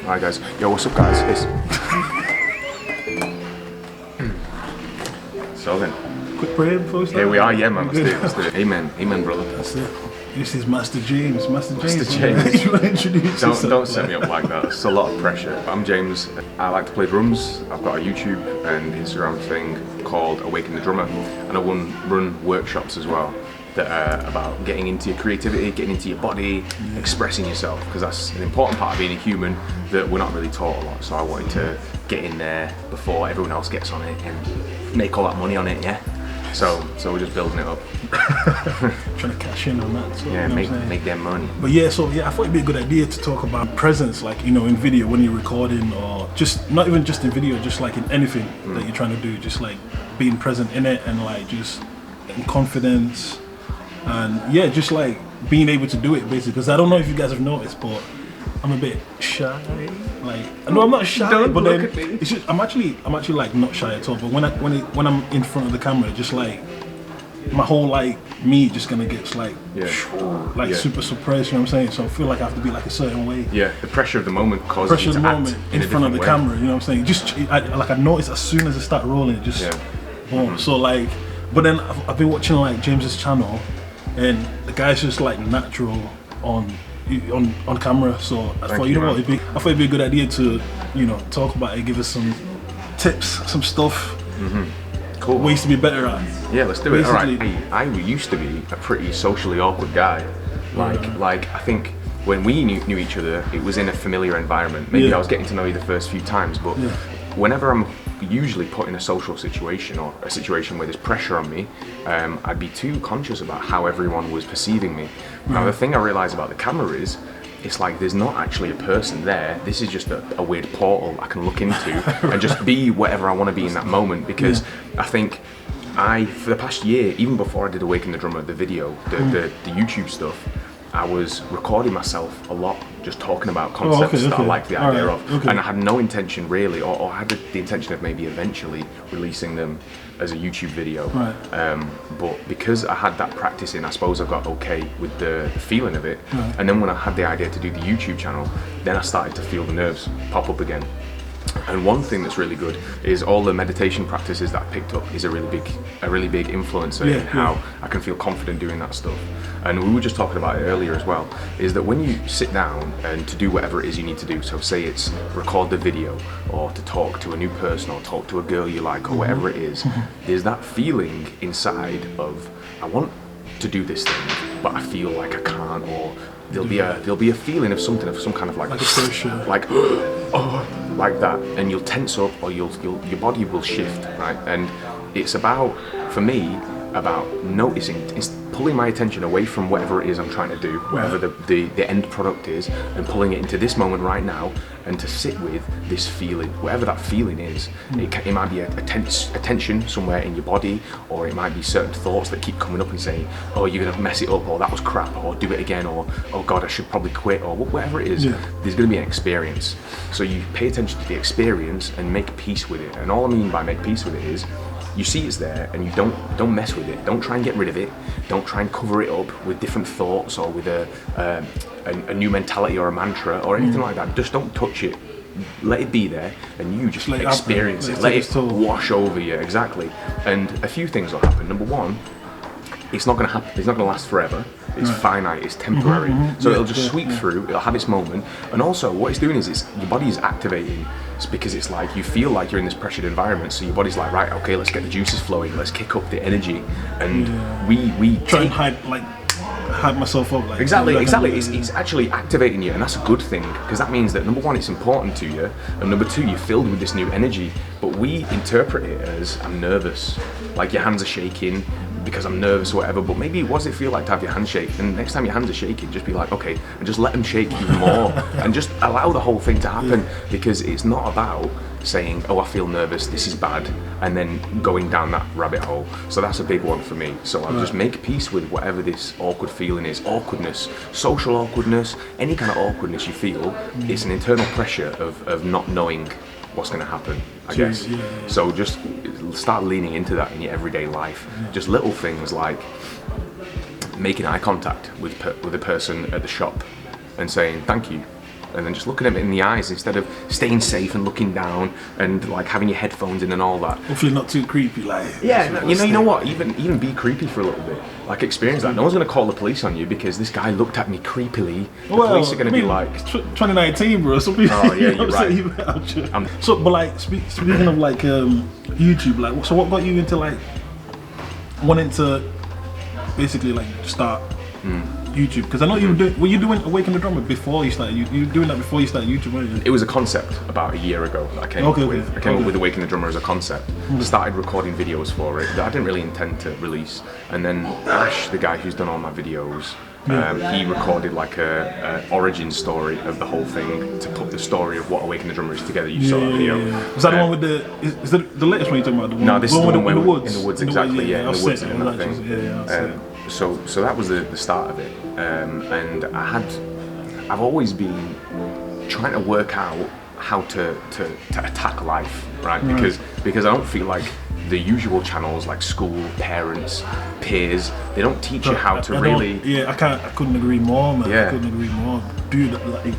Alright guys, yo, what's up guys? So then, quick prayer before we start. here we are, yeah man, let's do it. Amen brother. That's it. This is Master James. Master James. James. You want to introduce yourself? Don't set me up like that, it's a lot of pressure. I'm James, I like to play drums. I've got a YouTube and Instagram thing called Awaken the Drummer, and I run workshops as well that are about getting into your creativity, getting into your body, expressing yourself, because that's an important part of being a human that we're not really taught a lot. So I wanted to get in there before everyone else gets on it and make all that money on it, yeah? So we're just building it up. Trying to cash in on that. So, yeah, you know make them money. But yeah, so yeah, I thought it'd be a good idea to talk about presence, like, you know, in video when you're recording, or just not even just in video, just like in anything that you're trying to do, just like being present in it and like just in confidence. And yeah, just like being able to do it basically, because I don't know if you guys have noticed, but I'm a bit shy. Like, no, I'm not shy, Don't but look then at me. it's just, I'm actually like not shy at all. But when I'm in front of the camera, just like my whole like me just gonna get like super suppressed. You know what I'm saying? So I feel like I have to be like a certain way. Yeah, the pressure of the moment causes you to act in front of the way. camera. You know what I'm saying? Just I noticed as soon as I start rolling, it just boom. So like, but then I've been watching like James's channel, and the guy's just like natural on camera. So I thought, you know what, I thought it'd be a good idea to, you know, talk about it, give us some tips, some stuff, Cool. ways to be better at. Yeah, let's do it. Basically. Alright, I used to be a pretty socially awkward guy. Like I think when we knew each other, it was in a familiar environment. Maybe I was getting to know you the first few times, but whenever I'm usually put in a social situation or a situation where there's pressure on me, I'd be too conscious about how everyone was perceiving me. Now the thing I realised about the camera is, it's like there's not actually a person there. This is just a weird portal I can look into and just be whatever I want to be in that moment, because I think for the past year, even before I did Awaken the Drummer, the video, the YouTube stuff, I was recording myself a lot, just talking about concepts that I liked the idea of. And I had no intention really, or I had the intention of maybe eventually releasing them as a YouTube video. But because I had that practice in, I suppose I got okay with the feeling of it. And then when I had the idea to do the YouTube channel, then I started to feel the nerves pop up again. And one thing that's really good is all the meditation practices that I picked up is a really big influencer in how I can feel confident doing that stuff. And we were just talking about it earlier as well, is that when you sit down and to do whatever it is you need to do, so say it's record the video or to talk to a new person or talk to a girl you like or whatever it is, there's that feeling inside of, I want to do this thing, but I feel like I can't, or there'll be a feeling of something, of some kind of like a pressure, like like that, and you'll tense up, or your body will shift, right? And it's about, for me, about noticing, it's pulling my attention away from whatever it is I'm trying to do, whatever the end product is, and pulling it into this moment right now, and to sit with this feeling, whatever that feeling is. It might be a tension somewhere in your body, or it might be certain thoughts that keep coming up and saying, oh, you're gonna mess it up, or that was crap, or do it again, or oh god, I should probably quit, or whatever it is. There's gonna be an experience. So you pay attention to the experience and make peace with it. And all I mean by make peace with it is, you see it's there and you don't mess with it. Don't try and get rid of it. Don't try and cover it up with different thoughts or with a new mentality or a mantra or anything like that. Just don't touch it. Let it be there, and you just experience it. Let it wash over you. Exactly. And a few things will happen. Number one, it's not going to happen. It's not going to last forever. It's finite. It's temporary. So it'll just sweep through. It'll have its moment. And also, what it's doing is your body is activating. It's because it's like you feel like you're in this pressured environment. So your body's like, right, okay, let's get the juices flowing. Let's kick up the energy. And we try and hype myself up. Like, exactly. It's actually activating you, and that's a good thing, because that means that number one, it's important to you, and number two, you're filled with this new energy. But we interpret it as, I'm nervous, like your hands are shaking because I'm nervous or whatever. But maybe what does it feel like to have your hands shake? And next time your hands are shaking, just be like, okay, and just let them shake even more, and just allow the whole thing to happen, because it's not about saying, oh, I feel nervous, this is bad, and then going down that rabbit hole. So that's a big one for me. So I'll just make peace with whatever this awkward feeling is. Awkwardness, social awkwardness, any kind of awkwardness you feel, it's an internal pressure of not knowing what's going to happen, I guess. So just start leaning into that in your everyday life. Just little things like making eye contact with a person at the shop and saying thank you, and then just looking at it in the eyes instead of staying safe and looking down and like having your headphones in and all that. Hopefully not too creepy, like. Yeah, no, you know what? Even be creepy for a little bit. Like experience that. No one's gonna call the police on you because this guy looked at me creepily. The police are gonna be like, 2019, bro. So people, oh yeah, you're right. So, but like speaking of like YouTube, like, so what got you into like wanting to basically like start YouTube? Because I know were you doing Awaken the Drummer before you started? You were doing that before you started YouTube, weren't you? It was a concept about a year ago that I came up with. I came up with Awaken the Drummer as a concept. Started recording videos for it that I didn't really intend to release. And then Ash, the guy who's done all my videos, he recorded like a origin story of the whole thing to put the story of what Awaken the Drummer is together. You saw that video. Was that the one with is that the latest one you're talking about? No, this is the one in the woods. In the woods, exactly. In the woods and that thing. So that was the start of it, and I've always been trying to work out how to attack life, right? Because I don't feel like the usual channels like school, parents, peers, they don't teach you how to really. Yeah, I couldn't agree more, man. Yeah. I couldn't agree more, dude. Like,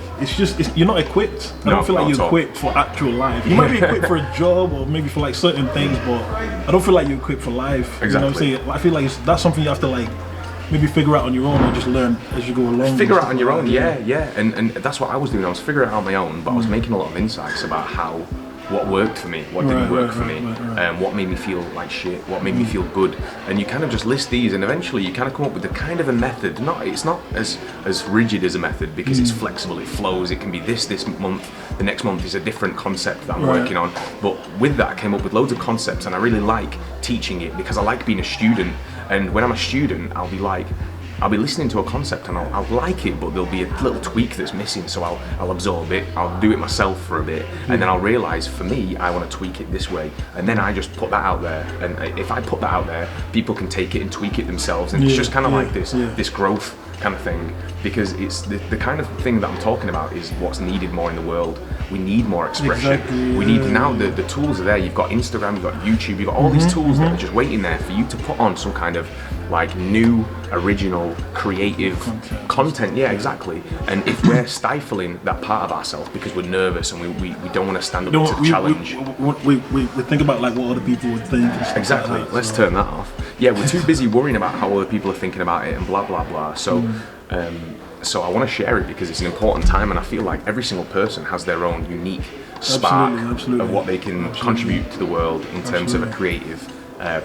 you're not equipped. I don't feel like you're equipped for actual life. You might be equipped for a job or maybe for like certain things, but I don't feel like you're equipped for life. Exactly. You know what I'm saying? I feel like that's something you have to like maybe figure out on your own or just learn as you go along. Figure out on your own, yeah. And that's what I was doing. I was figuring it out on my own, but I was making a lot of insights about what worked for me, what didn't work for me, what made me feel like shit, what made me feel good, and you kind of just list these, and eventually you kind of come up with a kind of a method. It's not as rigid as a method because it's flexible, it flows. It can be this month, the next month is a different concept that I'm working on. But with that, I came up with loads of concepts, and I really like teaching it because I like being a student. And when I'm a student, I'll be listening to a concept and I'll like it, but there'll be a little tweak that's missing, so I'll absorb it, I'll do it myself for a bit, and then I'll realise, for me, I want to tweak it this way, and then I just put that out there, and if I put that out there, people can take it and tweak it themselves, and it's just kind of like this growth kind of thing, because it's the kind of thing that I'm talking about is what's needed more in the world. We need more expression. Exactly, we need now, the tools are there. You've got Instagram, you've got YouTube, you've got all these tools that are just waiting there for you to put on some kind of like new, original, creative content. Yeah, exactly. And if we're stifling that part of ourselves because we're nervous and we don't want to stand up to the challenge. We think about like what other people would think. Exactly. Like that, Let's turn that off. Yeah, we're too busy worrying about how other people are thinking about it and blah blah blah. So I want to share it because it's an important time, and I feel like every single person has their own unique spark of what they can contribute to the world in terms of a creative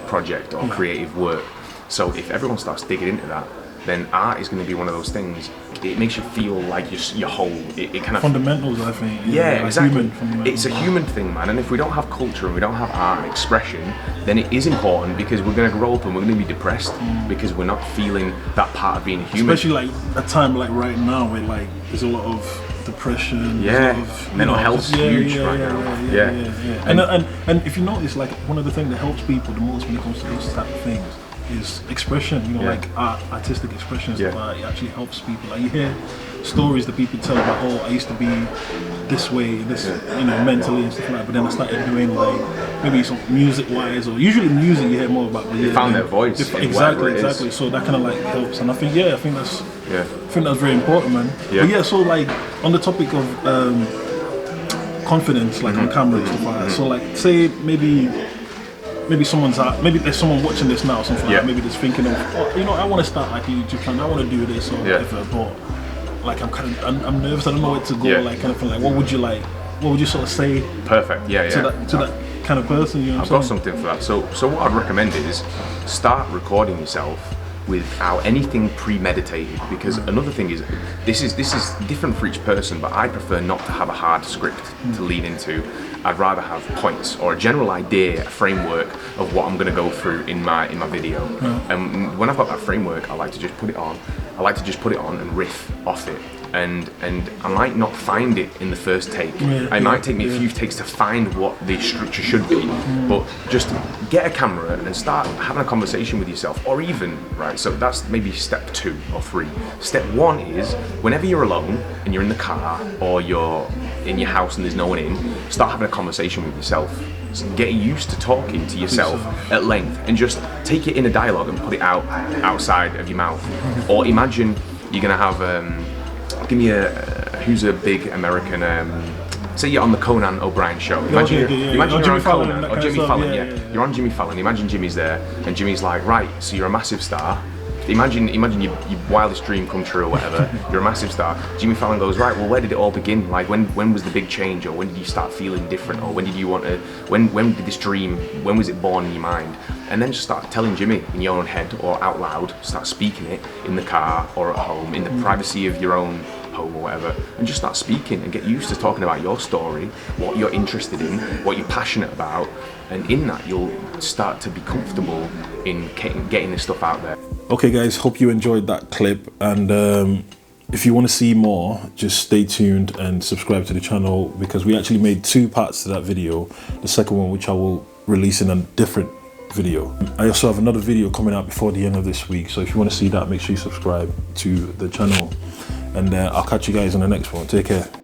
project or creative work. So if everyone starts digging into that, then art is going to be one of those things. It makes you feel like you're whole. It kind of fundamentals, I think. Yeah, like exactly. It's a human thing, man. And if we don't have culture and we don't have art and expression, then it is important because we're going to grow up and we're going to be depressed because we're not feeling that part of being human. Especially like a time like right now where like there's a lot of depression. Yeah, mental health's huge right now. Yeah. And if you notice, like one of the things that helps people the most when it comes to those type of things is expression, like artistic expression. It actually helps people. Like you hear stories that people tell about, oh, I used to be this way, mentally and stuff like that, but then I started doing like maybe some music wise, or usually music you hear more about. They found their voice. Exactly. So that kind of like helps, and I think that's very important, man. Yeah. But so like on the topic of confidence, like on camera and stuff like that. So like say maybe there's someone watching this now, something like that, maybe just thinking of, I want to start like a YouTube channel, I want to do this or whatever, but like I'm nervous, I don't know where to go, like kind of thing. Like what would you sort of say? Perfect. To that kind of person, you know. I've got something for that. So what I'd recommend is start recording yourself without anything premeditated, because another thing is this is different for each person, but I prefer not to have a hard script to lean into. I'd rather have points or a general idea, a framework of what I'm going to go through in my video. And when I've got that framework, I like to just put it on. And riff off it. And I might not find it in the first take. It might take me a few takes to find what the structure should be. But just get a camera and start having a conversation with yourself, or even, right, so that's maybe step 2 or 3. Step 1 is whenever you're alone and you're in the car or you're in your house and there's no one in, start having a conversation with yourself. So get used to talking to yourself at length and just take it in a dialogue and put it outside of your mouth. Or imagine you're going to have give me who's a big American. Say you're on the Conan O'Brien show. Imagine imagine you're on Conan or Jimmy Fallon. Yeah, you're on Jimmy Fallon. Imagine Jimmy's there, and Jimmy's like, right, so you're a massive star. Imagine your wildest dream come true or whatever. You're a massive star. Jimmy Fallon goes, right, well, where did it all begin? Like, when was the big change, or when did you start feeling different, or when did you want to? When did this dream? When was it born in your mind? And then just start telling Jimmy in your own head or out loud. Start speaking it in the car or at home, in the privacy of your own home or whatever, and just start speaking and get used to talking about your story, what you're interested in, what you're passionate about, and in that you'll start to be comfortable in getting this stuff out there. Okay guys, hope you enjoyed that clip, and if you want to see more, just stay tuned and subscribe to the channel, because we actually made 2 parts to that video, the second one which I will release in a different video. I also have another video coming out before the end of this week, so if you want to see that, make sure you subscribe to the channel, and I'll catch you guys in the next one. Take care.